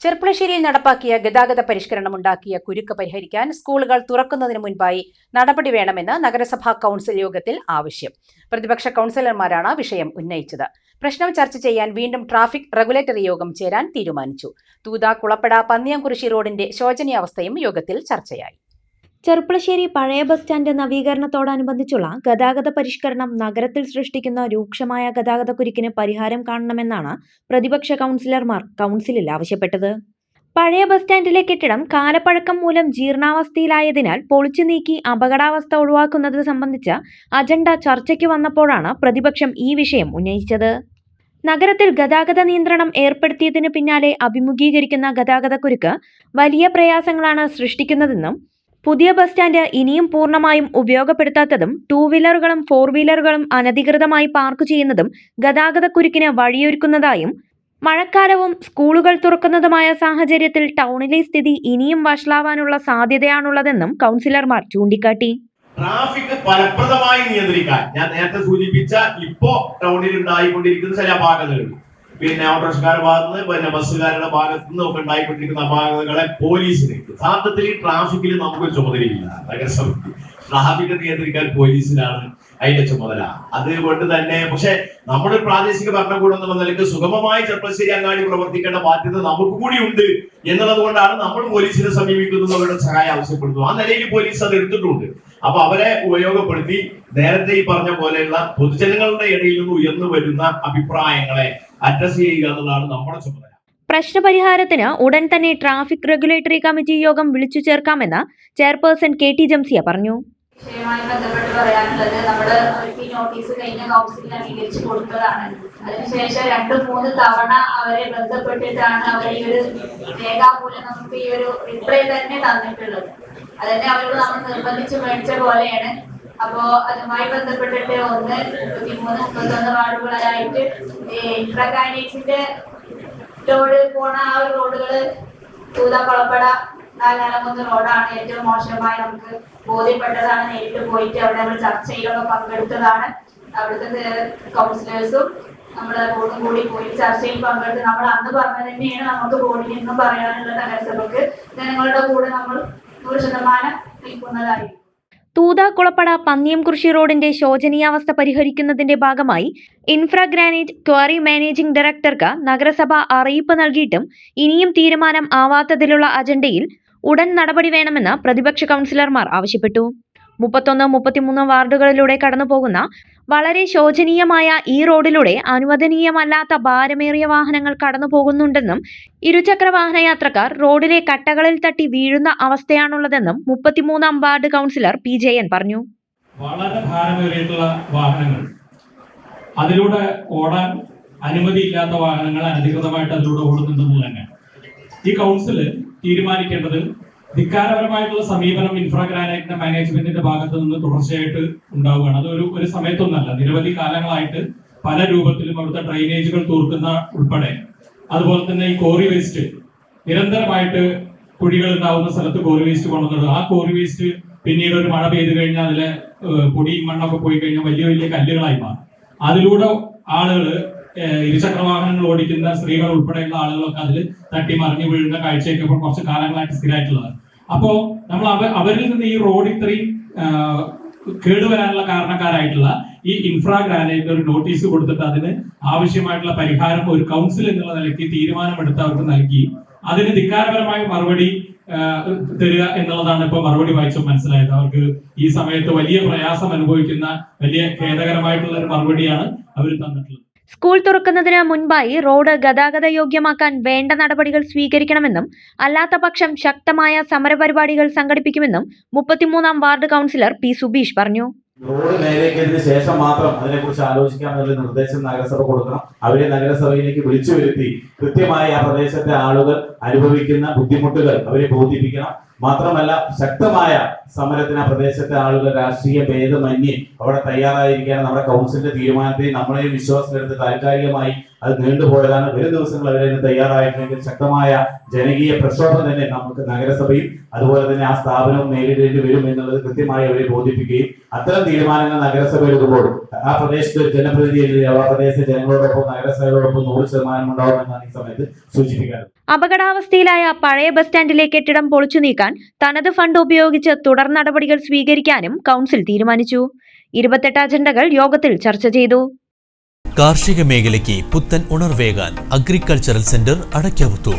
ചെർപ്പുളശ്ശേരിയിൽ നടപ്പാക്കിയ ഗതാഗത പരിഷ്കരണമുണ്ടാക്കിയ കുരുക്ക് പരിഹരിക്കാൻ സ്കൂളുകൾ തുറക്കുന്നതിന് മുൻപായി നടപടി വേണമെന്ന് നഗരസഭാ കൌൺസിൽ യോഗത്തിൽ ആവശ്യം. പ്രതിപക്ഷ കൌൺസിലർമാരാണ് വിഷയം ഉന്നയിച്ചത്. പ്രശ്നം ചർച്ച ചെയ്യാൻ വീണ്ടും ട്രാഫിക് റെഗുലേറ്ററി യോഗം ചേരാൻ തീരുമാനിച്ചു. തൂത കുളപ്പട പന്നിയംകുരിശി റോഡിന്റെ ശോചനീയാവസ്ഥയും യോഗത്തിൽ ചർച്ചയായി. ചെർപ്പുളശ്ശേരി പഴയ ബസ് സ്റ്റാൻഡ് നവീകരണത്തോടനുബന്ധിച്ചുള്ള ഗതാഗത പരിഷ്കരണം നഗരത്തിൽ സൃഷ്ടിക്കുന്ന രൂക്ഷമായ ഗതാഗതക്കുരുക്കിന് പരിഹാരം കാണണമെന്നാണ് പ്രതിപക്ഷ കൌൺസിലർമാർ കൌൺസിലിൽ ആവശ്യപ്പെട്ടത്. പഴയ ബസ് സ്റ്റാൻഡിലെ കെട്ടിടം കാലപ്പഴക്കം മൂലം ജീർണാവസ്ഥയിലായതിനാൽ പൊളിച്ചു നീക്കി അപകടാവസ്ഥ ഒഴിവാക്കുന്നത് സംബന്ധിച്ച അജണ്ട ചർച്ചയ്ക്ക് വന്നപ്പോഴാണ് പ്രതിപക്ഷം ഈ വിഷയം ഉന്നയിച്ചത്. നഗരത്തിൽ ഗതാഗത നിയന്ത്രണം ഏർപ്പെടുത്തിയതിന് പിന്നാലെ അഭിമുഖീകരിക്കുന്ന ഗതാഗതക്കുരുക്ക് വലിയ പ്രയാസങ്ങളാണ് സൃഷ്ടിക്കുന്നതെന്നും പുതിയ ബസ് സ്റ്റാൻഡ് ഇനിയും പൂർണ്ണമായും ഉപയോഗപ്പെടുത്താത്തതും 2 വീലറുകളും 4 വീലറുകളും അനധികൃതമായി പാർക്ക് ചെയ്യുന്നതും ഗതാഗതക്കുരുക്കിന് വഴിയൊരുക്കുന്നതായും മഴക്കാലവും സ്കൂളുകൾ തുറക്കുന്നതുമായ സാഹചര്യത്തിൽ ടൗണിലെ സ്ഥിതി ഇനിയും വഷളാവാനുള്ള സാധ്യതയാണുള്ളതെന്നും കൌൺസിലർമാർ ചൂണ്ടിക്കാട്ടി. ട്രാഫിക് ഫലപ്രദമായി നിയന്ത്രിക്കാൻ ഞാൻ നേരത്തെ സൂചിപ്പിച്ച ഇപ്പോ ടൗണിൽ ഉണ്ടായിക്കൊണ്ടിരിക്കുന്ന ചില അപാകതകൾ, പിന്നെ ഓട്ടോറിക്ഷക്കാരുടെ ഭാഗത്തുനിന്ന് ബസ്സുകാരുടെ ഭാഗത്തുനിന്ന് ഒക്കെ ഉണ്ടായിക്കൊണ്ടിരിക്കുന്ന അപാകതകളെ പോലീസിന് യഥാർത്ഥത്തിൽ ഈ ട്രാഫിക്കിൽ നമുക്കൊരു ചുമതലയില്ല. നഗരസഭയ്ക്ക് ട്രാഫിക് നിയന്ത്രിക്കാൻ പോലീസിനാണ് അതിന്റെ ചുമതല. അതുകൊണ്ട് തന്നെ പക്ഷെ നമ്മുടെ പ്രാദേശിക ഭരണകൂടം എന്നുള്ള നിലയ്ക്ക് സുഗമമായി ചെർപ്പുളശ്ശേരി അങ്ങാടി പ്രവർത്തിക്കേണ്ട ബാധ്യത നമുക്ക് കൂടി ഉണ്ട് എന്നുള്ളത് കൊണ്ടാണ് നമ്മൾ പോലീസിനെ സമീപിക്കുന്നത്, അവരുടെ സഹായം ആവശ്യപ്പെടുന്നു. ആ നിലയിൽ പോലീസ് അത് എടുത്തിട്ടുണ്ട്. അപ്പൊ അവരെ ഉപയോഗപ്പെടുത്തി നേരത്തെ ഈ പറഞ്ഞ പോലെയുള്ള പൊതുജനങ്ങളുടെ ഇടയിൽ നിന്ന് ഉയർന്നു വരുന്ന അഭിപ്രായങ്ങളെ അഡ്രസ് ചെയ്യുക എന്നുള്ളതാണ് നമ്മുടെ ചുമതല. പ്രശ്നപരിഹാരത്തിന് ഉടൻ തന്നെ ട്രാഫിക് റെഗുലേറ്ററി കമ്മിറ്റി യോഗം വിളിച്ചു ചേർക്കാമെന്ന് ചെയർപേഴ്സൺ KT ജംസിയ പറഞ്ഞു. വിഷയവുമായി ബന്ധപ്പെട്ട് പറയാനുള്ളത്, നമ്മുടെ അവർക്ക് ഈ നോട്ടീസ് കഴിഞ്ഞ കൗൺസിലിന് അംഗീകരിച്ചു കൊടുത്തതാണ്. അതിനുശേഷം 2-3 തവണ അവരെ ബന്ധപ്പെട്ടിട്ടാണ് അവർ ഈ ഒരു രേഖാമൂലം നമുക്ക് ഈ ഒരു റിപ്ലൈ തന്നെ തന്നിട്ടുള്ളത്. അതന്നെ അവരോട് നമ്മൾ നിർബന്ധിച്ച് മേടിച്ച പോലെയാണ്. അപ്പോ അതുമായി ബന്ധപ്പെട്ടിട്ട് 33-31 വാർഡുകളായിട്ട് ഇൻഫ്രാഗാനേജിന്റെ റോഡ് പോണ ആ ഒരു റോഡുകള് തൂത കുളപ്പട 4 റോഡാണ് ഏറ്റവും മോശമായി നമുക്ക് ബോധ്യപ്പെട്ടതാണ്. നേരിട്ട് പോയിട്ട് അവിടെ നമ്മൾ ചർച്ചയിലൊക്കെ പങ്കെടുത്തതാണ്. അവിടുത്തെ കൗൺസിലേഴ്സും നമ്മുടെ ബോർഡും കൂടി പോയി ചർച്ചയിൽ പങ്കെടുത്ത് നമ്മൾ അന്ന് പറഞ്ഞത് തന്നെയാണ് നമുക്ക് ബോർഡിൽ നിന്നും പറയാനുള്ള നഗരസഭക്ക് ജനങ്ങളുടെ കൂടെ നമ്മൾ 100% നിൽക്കുന്നതായിരിക്കും. തൂത കുളപ്പട പന്നിയംകുരിശി റോഡിന്റെ ശോചനീയാവസ്ഥ പരിഹരിക്കുന്നതിന്റെ ഭാഗമായി ഇൻഫ്രാഗ്രാനൈറ്റ് ക്വാറി മാനേജിംഗ് ഡയറക്ടർക്ക് നഗരസഭ അറിയിപ്പ് നൽകിയിട്ടും ഇനിയും തീരുമാനം ആവാത്തതിലുള്ള അജണ്ടയിൽ ഉടൻ നടപടി വേണമെന്ന് പ്രതിപക്ഷ കൌൺസിലർമാർ ആവശ്യപ്പെട്ടു. 31-33 വാർഡുകളിലൂടെ കടന്നുപോകുന്ന വളരെ ശോചനീയമായ ഈ റോഡിലൂടെ അനുവദനീയമല്ലാത്ത ഭാരമേറിയ വാഹനങ്ങൾ കടന്നുപോകുന്നുണ്ടെന്നും ഇരുചക്ര വാഹനയാത്രക്കാർ റോഡിലെ കട്ടകളിൽ തട്ടി വീഴുന്ന അവസ്ഥയാണുള്ളതെന്നും 33-ാം വാർഡ് കൌൺസിലർ P. ജയൻ പറഞ്ഞു. വളരെ ഭാരമേറിയിട്ടുള്ള വാഹനങ്ങൾ, അതിലൂടെ ഓടാൻ അനുമതിയില്ലാത്ത വാഹനങ്ങൾ അനധികൃതമായിട്ട് അതിലൂടെ ഓടുന്നുണ്ടെന്ന് തന്നെ ഈ കൗൺസില് തീരുമാനിക്കേണ്ടത്. ധിക്കാരപരമായിട്ടുള്ള സമീപനം ഇൻഫ്രാഗ്രാനൈറ്റിന്റെ മാനേജ്മെന്റിന്റെ ഭാഗത്ത് നിന്ന് തുടർച്ചയായിട്ട് ഉണ്ടാവുകയാണ്. അത് ഒരു സമയത്തൊന്നല്ല, നിരവധി കാലങ്ങളായിട്ട് പല രൂപത്തിലും അവിടുത്തെ ഡ്രെയിനേജുകൾ തൂർക്കുന്ന ഉൾപ്പെടെ, അതുപോലെ തന്നെ ഈ കോറി വേസ്റ്റ് നിരന്തരമായിട്ട് കുഴികൾ ഉണ്ടാവുന്ന സ്ഥലത്ത് കോറി വേസ്റ്റ് കൊണ്ടുവന്നത്, ആ കോറി വേസ്റ്റ് പിന്നീട് ഒരു മഴ പെയ്തു കഴിഞ്ഞാൽ അതിലെ പൊടിയും മണ്ണൊക്കെ പോയി കഴിഞ്ഞാൽ വലിയ വലിയ കല്ലുകളായി മാറും. അതിലൂടെ ആളുകൾ, ഇരുചക്ര വാഹനങ്ങൾ ഓടിക്കുന്ന സ്ത്രീകൾ ഉൾപ്പെടെയുള്ള ആളുകളൊക്കെ അതിൽ തട്ടി മറിഞ്ഞു വീഴുന്ന കാഴ്ചയൊക്കെ ഇപ്പോൾ കുറച്ച് കാലങ്ങളായിട്ട് സ്ഥിരമായിട്ടുള്ളതാണ്. അപ്പോൾ നമ്മൾ അവരിൽ നിന്ന് ഈ റോഡ് ഇത്രയും കേടുവരാനുള്ള കാരണക്കാരായിട്ടുള്ള ഈ ഇൻഫ്രാഗ്രാനൈറ്റിന് ഒരു നോട്ടീസ് കൊടുത്തിട്ട് അതിന് ആവശ്യമായിട്ടുള്ള പരിഹാരം ഒരു കൗൺസിൽ എന്നുള്ള നിലയ്ക്ക് തീരുമാനമെടുത്ത് അവർക്ക് നൽകി അതിന് ധിക്കാരപരമായ മറുപടി തരിക എന്നുള്ളതാണ് ഇപ്പൊ മറുപടി വായിച്ചു മനസ്സിലായത്. അവർക്ക് ഈ സമയത്ത് വലിയ പ്രയാസം അനുഭവിക്കുന്ന വലിയ ഖേദകരമായിട്ടുള്ള ഒരു മറുപടിയാണ് അവർ തന്നിട്ടുള്ളത്. സ്കൂൾ തുറക്കുന്നതിന് മുൻപായി റോഡ് ഗതാഗത യോഗ്യമാക്കാൻ വേണ്ട നടപടികൾ സ്വീകരിക്കണമെന്നും അല്ലാത്ത പക്ഷം ശക്തമായ സമരപരിപാടികൾ സംഘടിപ്പിക്കുമെന്നും 33-ാം വാർഡ് കൌൺസിലർ P. സുബീഷ് പറഞ്ഞു. റോഡ് നേരെയാക്കിയതിന് ശേഷം മാത്രം അതിനെക്കുറിച്ച് ആലോചിക്കാമെന്നുള്ള നിർദ്ദേശം നഗരസഭ കൊടുക്കണം. അവരെ നഗരസഭയിലേക്ക് വിളിച്ചു വരുത്തി കൃത്യമായി ആ പ്രദേശത്തെ ആളുകൾ അനുഭവിക്കുന്ന ബുദ്ധിമുട്ടുകൾ അവരെ ബോധിപ്പിക്കണം. മാത്രമല്ല, ശക്തമായ സമരത്തിന് ആ പ്രദേശത്തെ ആളുകൾ രാഷ്ട്രീയ ഭേദമന്യേ അവിടെ തയ്യാറായിരിക്കാൻ നമ്മുടെ കൗൺസിലിന്റെ തീരുമാനത്തെ നമ്മളെയും വിശ്വാസത്തിലെടുത്ത് താൽക്കാലികമായി അത് നീണ്ടുപോയതാണ്. വരും ദിവസങ്ങൾ അവരതിന് തയ്യാറായിട്ടില്ലെങ്കിൽ ശക്തമായ ജനകീയ പ്രക്ഷോഭം തന്നെ നമുക്ക് നഗരസഭയും അതുപോലെ തന്നെ ആ സ്ഥാപനവും നേരിടേണ്ടി വരും എന്നുള്ളത് കൃത്യമായി അവരെ ബോധിപ്പിക്കുകയും അത്തരം തീരുമാനങ്ങൾ നഗരസഭ എടുക്കുമ്പോൾ ആ പ്രദേശത്ത് ജനപ്രതിനിധി ആ പ്രദേശത്തെ ജനങ്ങളോടൊപ്പം നഗരസഭയോടൊപ്പം 100% ഉണ്ടാവുമെന്നാണ് ഈ സമയത്ത് സൂചിപ്പിക്കാറുള്ളത്. അപകടാവസ്ഥയിലായ പഴയ ബസ് സ്റ്റാൻഡിലെ കെട്ടിടം പൊളിച്ചു നീക്കാൻ തനത് ഫണ്ട് ഉപയോഗിച്ച് തുടർ നടപടികൾ സ്വീകരിക്കാനും കൗൺസിൽ തീരുമാനിച്ചു. 28 അജണ്ടകൾ യോഗത്തിൽ ചർച്ച ചെയ്തു. കാർഷിക മേഖലയ്ക്ക് പുത്തൻ ഉണർവേകാൻ അഗ്രികൾച്ചറൽ സെന്റർ അടയ്ക്കാവുത്തൂർ.